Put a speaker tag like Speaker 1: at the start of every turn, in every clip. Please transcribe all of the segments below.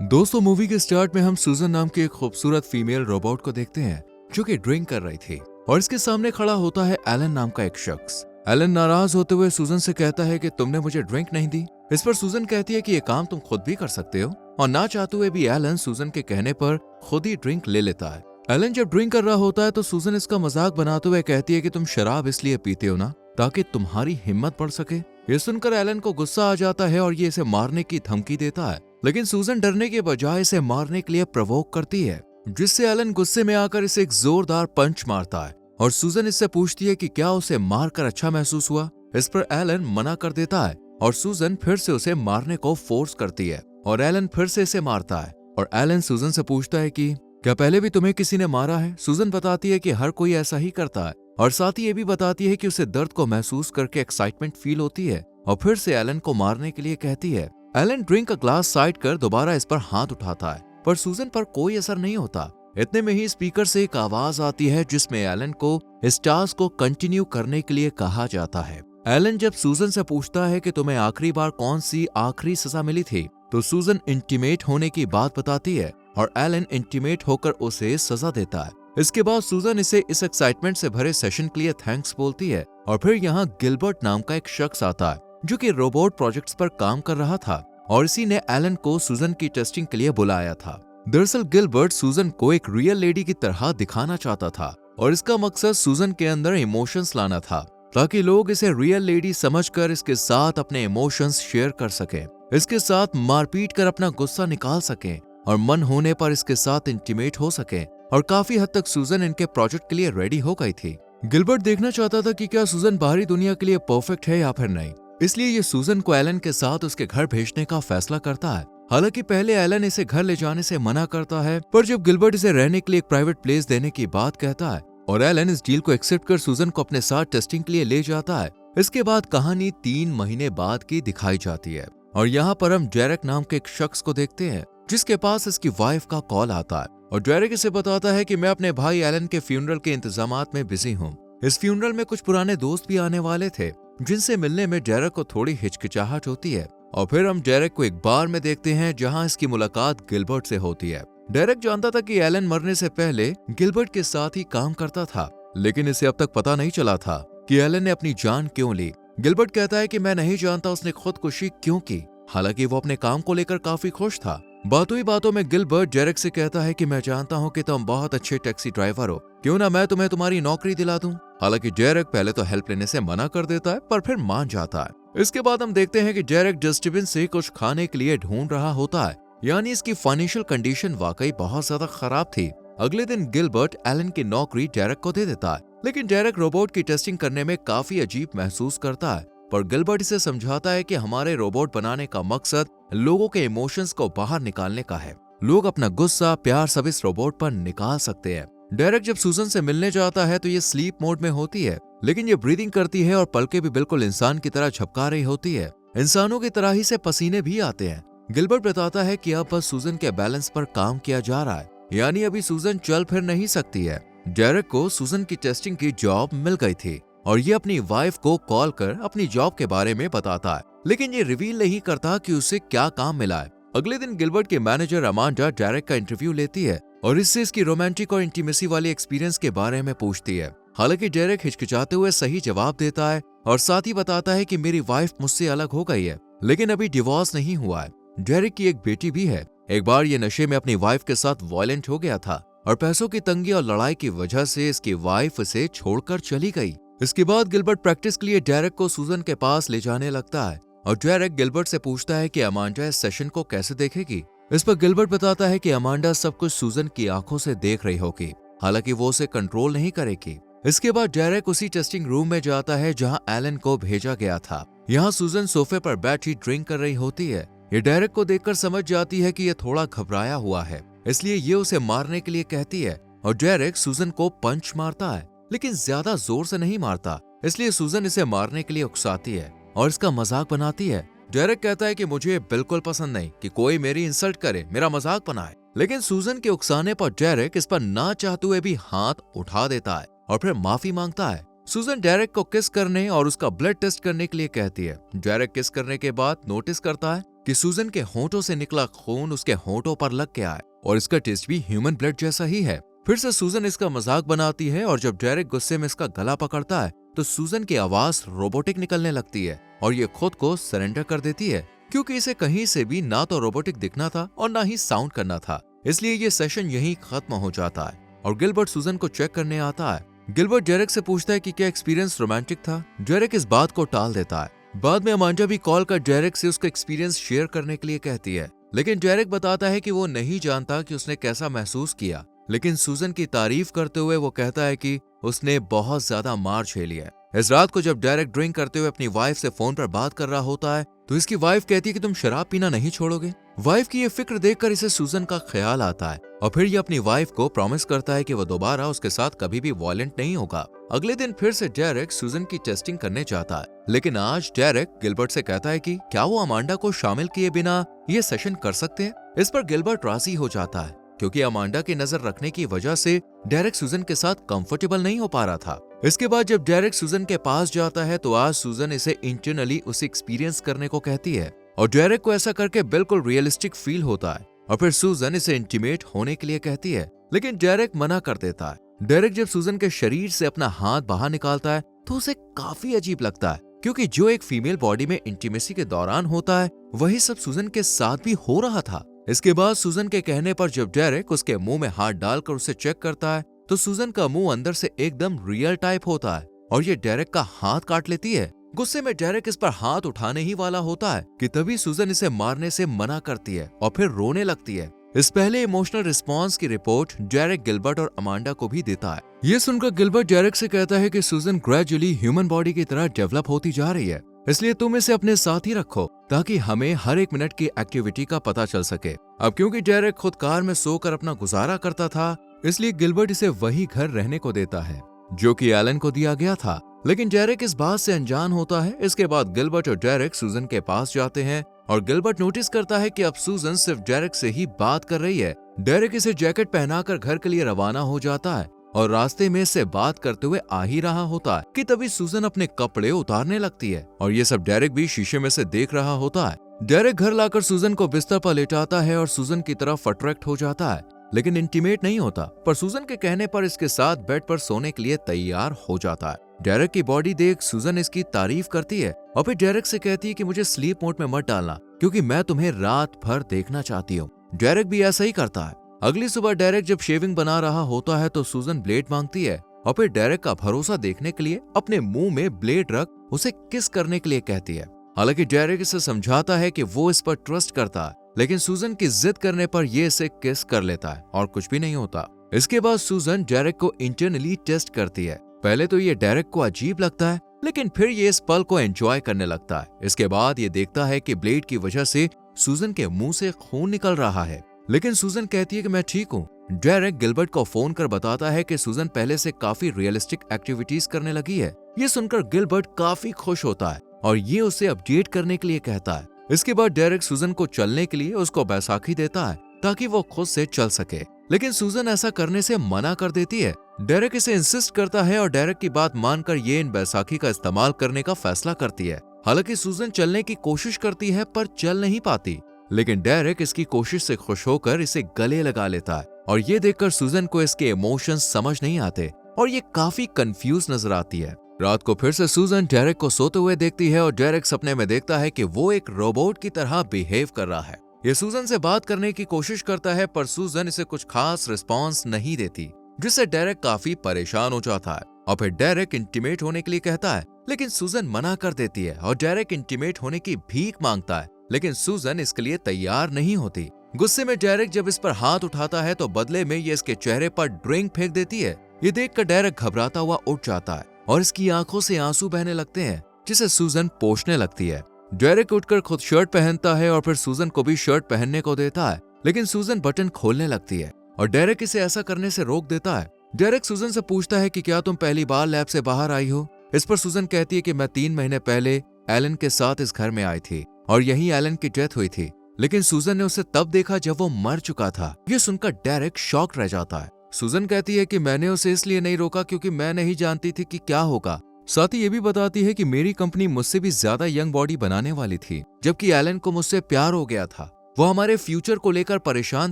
Speaker 1: दोस्तों, मूवी के स्टार्ट में हम सूजन नाम की एक खूबसूरत फीमेल रोबोट को देखते हैं जो कि ड्रिंक कर रही थी और इसके सामने खड़ा होता है एलन नाम का एक शख्स। एलन नाराज होते हुए सूजन से कहता है कि तुमने मुझे ड्रिंक नहीं दी। इस पर सूजन कहती है कि ये काम तुम खुद भी कर सकते हो और ना चाहते हुए भी एलन सूजन के कहने पर खुद ही ड्रिंक ले लेता है। एलन जब ड्रिंक कर रहा होता है तो सूजन इसका मजाक बनाते हुए कहती है कि तुम शराब इसलिए पीते हो ना ताकि तुम्हारी हिम्मत बढ़ सके। ये सुनकर एलन को गुस्सा आ जाता है और ये इसे मारने की धमकी देता है, लेकिन सूजन डरने के बजाय इसे मारने के लिए प्रवोक करती है, जिससे एलन गुस्से में आकर इसे एक जोरदार पंच मारता है और सूजन इससे पूछती है कि क्या उसे मारकर अच्छा महसूस हुआ। इस पर एलन मना कर देता है और सूजन फिर से उसे मारने को फोर्स करती है और एलन फिर से इसे मारता है और एलन सूजन से पूछता है कि क्या पहले भी तुम्हें किसी ने मारा है। सूजन बताती है कि हर कोई ऐसा ही करता है और साथ ही ये भी बताती है कि उसे दर्द को महसूस करके एक्साइटमेंट फील होती है और फिर से एलन को मारने के लिए कहती है। एलन ड्रिंक का ग्लास साइड कर दोबारा इस पर हाथ उठाता है पर सूजन पर कोई असर नहीं होता। इतने में ही स्पीकर से एक आवाज आती है जिसमें एलन को इस टास्क को कंटिन्यू करने के लिए कहा जाता है। एलन जब सूजन से पूछता है कि तुम्हें आखिरी बार कौन सी आखिरी सजा मिली थी तो सूजन इंटीमेट होने की बात बताती है और एलन इंटीमेट होकर उसे सजा देता है। इसके बाद सूजन इसे इस एक्साइटमेंट से भरे सेशन के लिए थैंक्स बोलती है और फिर यहाँ गिलबर्ट नाम का एक शख्स आता है जो कि रोबोट प्रोजेक्ट्स पर काम कर रहा था और इसी ने एलन को सूजन की टेस्टिंग के लिए बुलाया था। दरअसल गिलबर्ट सूजन को एक रियल लेडी की तरह दिखाना चाहता था और इसका मकसद सूजन के अंदर इमोशंस लाना था ताकि लोग इसे रियल लेडी समझकर इसके साथ अपने इमोशंस शेयर कर सकें, इसके साथ मारपीट कर अपना गुस्सा निकाल सकें और मन होने पर इसके साथ इंटीमेट हो सकें। और काफी हद तक सूजन इनके प्रोजेक्ट के लिए रेडी हो गई थी। गिलबर्ट देखना चाहता था कि क्या सूजन बाहरी दुनिया के लिए परफेक्ट है या फिर नहीं, इसलिए ये सूजन को एलन के साथ उसके घर भेजने का फैसला करता है। हालांकि पहले एलन इसे घर ले जाने से मना करता है, पर जब गिलबर्ट इसे रहने के लिए एक प्राइवेट प्लेस देने की बात कहता है और एलन इस डील को एक्सेप्ट कर सूजन को अपने साथ टेस्टिंग के लिए ले जाता है। इसके बाद कहानी 3 महीने बाद की दिखाई जाती है और यहाँ पर हम डेरेक नाम के एक शख्स को देखते हैं जिसके पास इसकी वाइफ का कॉल आता है और डेरेक इसे बताता है कि मैं अपने भाई एलन के फ्यूनरल के इंतजामात में बिजी हूँ। इस फ्यूनरल में कुछ पुराने दोस्त भी आने वाले थे जिनसे मिलने में डेरेक को थोड़ी हिचकिचाहट होती है और फिर हम डेरेक को एक बार में देखते हैं जहां इसकी मुलाकात गिलबर्ट से होती है। डेरेक जानता था कि एलन मरने से पहले गिलबर्ट के साथ ही काम करता था, लेकिन इसे अब तक पता नहीं चला था कि एलन ने अपनी जान क्यों ली। गिलबर्ट कहता है कि मैं नहीं जानता उसने खुदकुशी क्यों की, हालांकि वो अपने काम को लेकर काफी खुश था। बातों ही बातों में गिलबर्ट डेरेक से कहता है कि मैं जानता हूँ कि तुम बहुत अच्छे टैक्सी ड्राइवर हो, क्यों ना मैं तुम्हें तुम्हारी नौकरी दिला दूं। हालांकि डेरेक पहले तो हेल्प लेने से मना कर देता है पर फिर मान जाता है। इसके बाद हम देखते हैं कि डेरेक डस्टबिन से कुछ खाने के लिए ढूंढ रहा होता है, यानी इसकी फाइनेंशियल कंडीशन वाकई बहुत ज्यादा खराब थी। अगले दिन गिलबर्ट एलन की नौकरी डेरेक को दे देता है, लेकिन डेरेक रोबोट की टेस्टिंग करने में काफी अजीब महसूस करता है, पर गिलबर्ट इसे समझाता है कि हमारे रोबोट बनाने का मकसद लोगों के इमोशंस को बाहर निकालने का है। लोग अपना गुस्सा प्यार सब इस रोबोट पर निकाल सकते हैं। डेरेक जब सूजन से मिलने जाता है तो ये स्लीप मोड में होती है, लेकिन ये ब्रीदिंग करती है और पलके भी बिल्कुल इंसान की तरह झपका रही होती है। इंसानों की तरह ही से पसीने भी आते हैं। गिलबर्ट बताता है कि अब बस सूजन के बैलेंस पर काम किया जा रहा है, यानी अभी सूजन चल फिर नहीं सकती है। डेरेक को सूजन की टेस्टिंग की जॉब मिल गई थी और ये अपनी वाइफ को कॉल कर अपनी जॉब के बारे में बताता है, लेकिन ये रिवील नहीं करता कि उसे क्या काम मिला है। अगले दिन गिलबर्ट की मैनेजर अमांडा डेरेक का इंटरव्यू लेती है और इससे इसकी रोमांटिक और इंटीमेसी वाली एक्सपीरियंस के बारे में पूछती है। हालांकि डेरेक हिचकिचाते हुए सही जवाब देता है और साथ ही बताता है कि मेरी वाइफ मुझसे अलग हो गई है, लेकिन अभी डिवोर्स नहीं हुआ है। डेरेक की एक बेटी भी है। एक बार ये नशे में अपनी वाइफ के साथ वायलेंट हो गया था और पैसों की तंगी और लड़ाई की वजह से इसकी वाइफ इसे छोड़कर चली गई। इसके बाद गिलबर्ट प्रैक्टिस के लिए डेरेक को सूजन के पास ले जाने लगता है और डेरेक गिलबर्ट से पूछता है कि अमांडा इस सेशन को कैसे देखेगी। इस पर गिलबर्ट बताता है कि अमांडा सब कुछ सूजन की आंखों से देख रही होगी, हालांकि वो उसे कंट्रोल नहीं करेगी। इसके बाद डेरेक उसी टेस्टिंग रूम में जाता है जहां एलन को भेजा गया था। यहाँ सूजन सोफे पर बैठी ड्रिंक कर रही होती है। ये डेरेक को देखकर समझ जाती है कि ये थोड़ा घबराया हुआ है, इसलिए ये उसे मारने के लिए कहती है और डेरेक सूजन को पंच मारता है, लेकिन ज्यादा जोर से नहीं मारता, इसलिए सूजन इसे मारने के लिए उकसाती है और इसका मजाक बनाती है। डेरेक कहता है कि मुझे बिल्कुल पसंद नहीं कि कोई मेरी इंसल्ट करे, मेरा मजाक बनाए, लेकिन सूजन के उकसाने पर डेरेक इस पर ना चाहते हुए भी हाथ उठा देता है और फिर माफी मांगता है। सूजन डेरेक को किस करने और उसका ब्लड टेस्ट करने के लिए कहती है। डेरेक किस करने के बाद नोटिस करता है कि सूजन के होंठों से निकला खून उसके होंठों पर लग के आए और इसका टेस्ट भी ह्यूमन ब्लड जैसा ही है। फिर से सूजन इसका मजाक बनाती है और जब डेरेक गुस्से में इसका गला पकड़ता है तो सूजन की आवाज रोबोटिक निकलने लगती है और ये खुद को सरेंडर कर देती है, क्योंकि इसे कहीं से भी ना तो रोबोटिक दिखना था और ना ही साउंड करना था। इसलिए ये सेशन यहीं खत्म हो जाता है और गिलबर्ट सूजन को चेक करने आता है। गिलबर्ट डेरेक से पूछता है कि क्या एक्सपीरियंस रोमांटिक था। डेरेक इस बात को टाल देता है। बाद में अमांडा भी कॉल कर डेरेक से उसका एक्सपीरियंस शेयर करने के लिए कहती है, लेकिन डेरेक बताता है कि वो नहीं जानता कि उसने कैसा महसूस किया। लेकिन सूजन की तारीफ करते हुए वो कहता है कि उसने बहुत ज्यादा मार झेली है। इस रात को जब डेरेक ड्रिंक करते हुए अपनी वाइफ से फोन पर बात कर रहा होता है तो इसकी वाइफ कहती है कि तुम शराब पीना नहीं छोड़ोगे। वाइफ की ये फिक्र देखकर इसे सूजन का ख्याल आता है और फिर ये अपनी वाइफ को प्रॉमिस करता है कि वो दोबारा उसके साथ कभी भी वायलेंट नहीं होगा। अगले दिन फिर से डेरेक सूजन की टेस्टिंग करने जाता है, लेकिन आज डेरेक गिलबर्ट से कहता है कि क्या वो अमांडा को शामिल किए बिना ये सेशन कर सकते हैं। इस पर गिलबर्ट राजी हो जाता है, क्योंकि अमांडा की नजर रखने की वजह से डेरेक सूजन के साथ कंफर्टेबल नहीं हो पा रहा था। इसके बाद जब डेरेक सूजन के पास जाता है तो आज सूजन इसे इंटरनली उसे एक्सपीरियंस करने को कहती है और डेरेक को ऐसा करके बिल्कुल रियलिस्टिक फील होता है और फिर सूजन इसे इंटीमेट होने के लिए कहती है, लेकिन डेरेक मना कर देता है। डेरेक जब सूजन के शरीर से अपना हाथ बाहर निकालता है तो उसे काफी अजीब लगता है, क्योंकि जो एक फीमेल बॉडी में इंटीमेसी के दौरान होता है वही सब सूजन के साथ भी हो रहा था। इसके बाद सूजन के कहने पर जब डेरेक उसके मुंह में हाथ डालकर उसे चेक करता है तो सूजन का मुंह अंदर से एकदम रियल टाइप होता है और ये डेरेक का हाथ काट लेती है। गुस्से में डेरेक इस पर हाथ उठाने ही वाला होता है कि तभी सूजन इसे मारने से मना करती है और फिर रोने लगती है। इस पहले इमोशनल रिस्पांस की रिपोर्ट डेरेक गिलबर्ट और अमांडा को भी देता है। ये सुनकर गिलबर्ट डेरेक से कहता है कि सूजन ग्रेजुअली ह्यूमन बॉडी की तरह डेवलप होती जा रही है, इसलिए तुम इसे अपने साथ ही रखो ताकि हमें हर एक मिनट की एक्टिविटी का पता चल सके। अब क्योंकि डेरेक खुद कार में सोकर अपना गुजारा करता था, इसलिए गिलबर्ट इसे वही घर रहने को देता है जो कि एलन को दिया गया था, लेकिन डेरेक इस बात से अनजान होता है। इसके बाद गिलबर्ट और डेरेक सूजन के पास जाते हैं और गिलबर्ट नोटिस करता है कि अब सूजन सिर्फ डेरेक से ही बात कर रही है। डेरेक इसे जैकेट पहनाकर घर के लिए रवाना हो जाता है और रास्ते में इससे बात करते हुए आ ही रहा होता है कि तभी सूजन अपने कपड़े उतारने लगती है और ये सब डेरेक भी शीशे में से देख रहा होता है। डेरेक घर लाकर सूजन को बिस्तर पर लेटाता है और सूजन की तरफ अट्रैक्ट हो जाता है, लेकिन इंटीमेट नहीं होता। पर सूजन के कहने पर इसके साथ बेड पर सोने के लिए तैयार हो जाता है। डेरेक की बॉडी देख सूजन इसकी तारीफ करती है और फिर डेरेक से कहती है कि मुझे स्लीप मोड में मत डालना, क्योंकि मैं तुम्हें रात भर देखना चाहती हूँ। डेरेक भी ऐसा ही करता है। अगली सुबह डेरेक जब शेविंग बना रहा होता है तो सूजन ब्लेड मांगती है और फिर डेरेक का भरोसा देखने के लिए अपने मुंह में ब्लेड रख उसे किस करने के लिए कहती है। हालांकि डेरेक इसे समझाता है कि वो इस पर ट्रस्ट करता है, लेकिन सूजन की जिद करने पर ये इसे किस कर लेता है और कुछ भी नहीं होता। इसके बाद सूजन डेरेक को इंटरनली टेस्ट करती है। पहले तो ये डेरेक को अजीब लगता है, लेकिन फिर ये इस पल को एंजॉय करने लगता है। इसके बाद ये देखता है कि ब्लेड की वजह से सूजन के मुंह से खून निकल रहा है, लेकिन सूजन कहती है कि मैं ठीक हूँ। डेरेक गिलबर्ट को फोन कर बताता है कि सूजन पहले से काफी रियलिस्टिक एक्टिविटीज करने लगी है। ये सुनकर गिलबर्ट काफी खुश होता है और ये उसे अपडेट करने के लिए कहता है। इसके बाद डेरेक सूजन को चलने के लिए उसको बैसाखी देता है ताकि वो खुद से चल सके, लेकिन सूजन ऐसा करने से मना कर देती है। डेरेक इसे इंसिस्ट करता है और डेरेक की बात मानकर ये इन बैसाखी का इस्तेमाल करने का फैसला करती है। हालांकि सूजन चलने की कोशिश करती है पर चल नहीं पाती, लेकिन डेरेक इसकी कोशिश से खुश होकर इसे गले लगा लेता है और ये देखकर सूजन को इसके इमोशंस समझ नहीं आते और ये काफी कंफ्यूज नजर आती है। रात को फिर से सूजन डेरेक को सोते हुए देखती है और डेरेक सपने में देखता है कि वो एक रोबोट की तरह बिहेव कर रहा है। ये सूजन से बात करने की कोशिश करता है पर सूजन इसे कुछ खास रिस्पॉन्स नहीं देती, जिससे डेरेक काफी परेशान हो जाता है और फिर डेरेक इंटीमेट होने के लिए कहता है, लेकिन सूजन मना कर देती है और डेरेक इंटीमेट होने की भीख मांगता है, लेकिन सूजन इसके लिए तैयार नहीं होती। गुस्से में डेरेक जब इस पर हाथ उठाता है तो बदले में ये इसके चेहरे पर ड्रिंक फेंक देती है। ये देखकर डेरेक घबराता हुआ उठ जाता है और इसकी आंखों से आंसू बहने लगते हैं, जिसे सूजन पोंछने लगती है। डेरेक उठकर खुद शर्ट पहनता है और फिर सूजन को भी शर्ट पहनने को देता है, लेकिन सूजन बटन खोलने लगती है और डेरेक इसे ऐसा करने से रोक देता है। डेरेक सूजन से पूछता है कि क्या तुम पहली बार लैब से बाहर आई हो। इस पर सूजन कहती है कि मैं 3 महीने पहले एलन के साथ इस घर में आई थी और यहीं एलन की डेथ हुई थी, लेकिन सूजन ने उसे तब देखा जब वो मर चुका था। ये सुनकर डेरेक शॉक रह जाता है। सूजन कहती है कि मैंने उसे इसलिए नहीं रोका क्योंकि मैं नहीं जानती थी कि क्या होगा, साथ ही ये भी बताती है कि मेरी कंपनी मुझसे भी ज्यादा यंग बॉडी बनाने वाली थी, जबकि एलन को मुझसे प्यार हो गया था। वो हमारे फ्यूचर को लेकर परेशान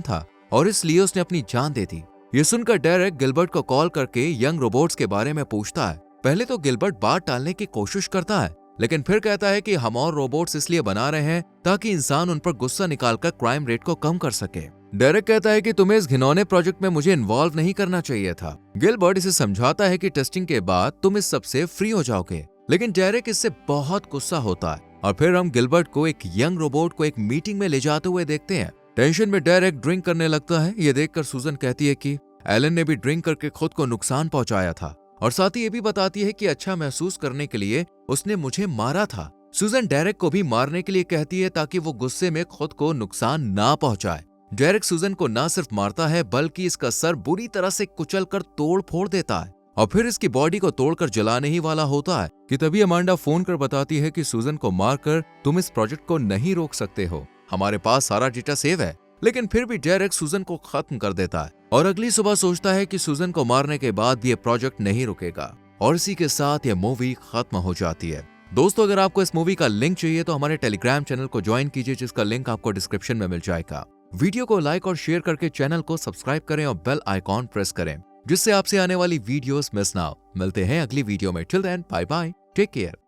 Speaker 1: था और इसलिए उसने अपनी जान दे दी। ये सुनकर डेरेक गिलबर्ट को कॉल करके यंग रोबोट्स के बारे में पूछता है। पहले तो गिलबर्ट बात टालने की कोशिश करता है, लेकिन फिर कहता है कि हम और रोबोट्स इसलिए बना रहे हैं ताकि इंसान उन पर गुस्सा निकालकर क्राइम रेट को कम कर सके। डेरेक कहता है कि तुम्हें इस घिनौने प्रोजेक्ट में मुझे इन्वॉल्व नहीं करना चाहिए था। गिलबर्ट इसे समझाता है कि टेस्टिंग के बाद तुम इस सबसे फ्री हो जाओगे, लेकिन डेरेक इससे बहुत गुस्सा होता है। और फिर हम गिलबर्ट को एक यंग रोबोट को एक मीटिंग में ले जाते हुए देखते हैं। टेंशन में डेरेक ड्रिंक करने लगता है। ये देखकर सूजन कहती है कि एलन ने भी ड्रिंक करके खुद को नुकसान पहुंचाया था, और साथ ही ये भी बताती है कि अच्छा महसूस करने के लिए उसने मुझे मारा था। सूजन डेरेक को भी मारने के लिए कहती है ताकि वो गुस्से में खुद को नुकसान ना पहुंचाए। डेरेक सूजन को ना सिर्फ मारता है बल्कि इसका सर बुरी तरह से कुचलकर तोड़ फोड़ देता है, और फिर इसकी बॉडी को तोड़कर जलाने ही वाला होता है कि तभी अमांडा फोन कर बताती है कि सूजन को मारकर तुम इस प्रोजेक्ट को नहीं रोक सकते हो, हमारे पास सारा डेटा सेव है। लेकिन फिर भी डेरेक सूजन को खत्म कर देता है और अगली सुबह सोचता है कि सूजन को मारने के बाद भी ये प्रोजेक्ट नहीं रुकेगा, और इसी के साथ ये मूवी खत्म हो जाती है। दोस्तों, अगर आपको इस मूवी का लिंक चाहिए तो हमारे टेलीग्राम चैनल को ज्वाइन कीजिए, जिसका लिंक आपको डिस्क्रिप्शन में मिल जाएगा। वीडियो को लाइक और शेयर करके चैनल को सब्सक्राइब करें और बेल आइकॉन प्रेस करें, जिससे आपसे आने वाली वीडियोस मिस ना हो। मिलते हैं अगली वीडियो में। Till then, bye bye, take care.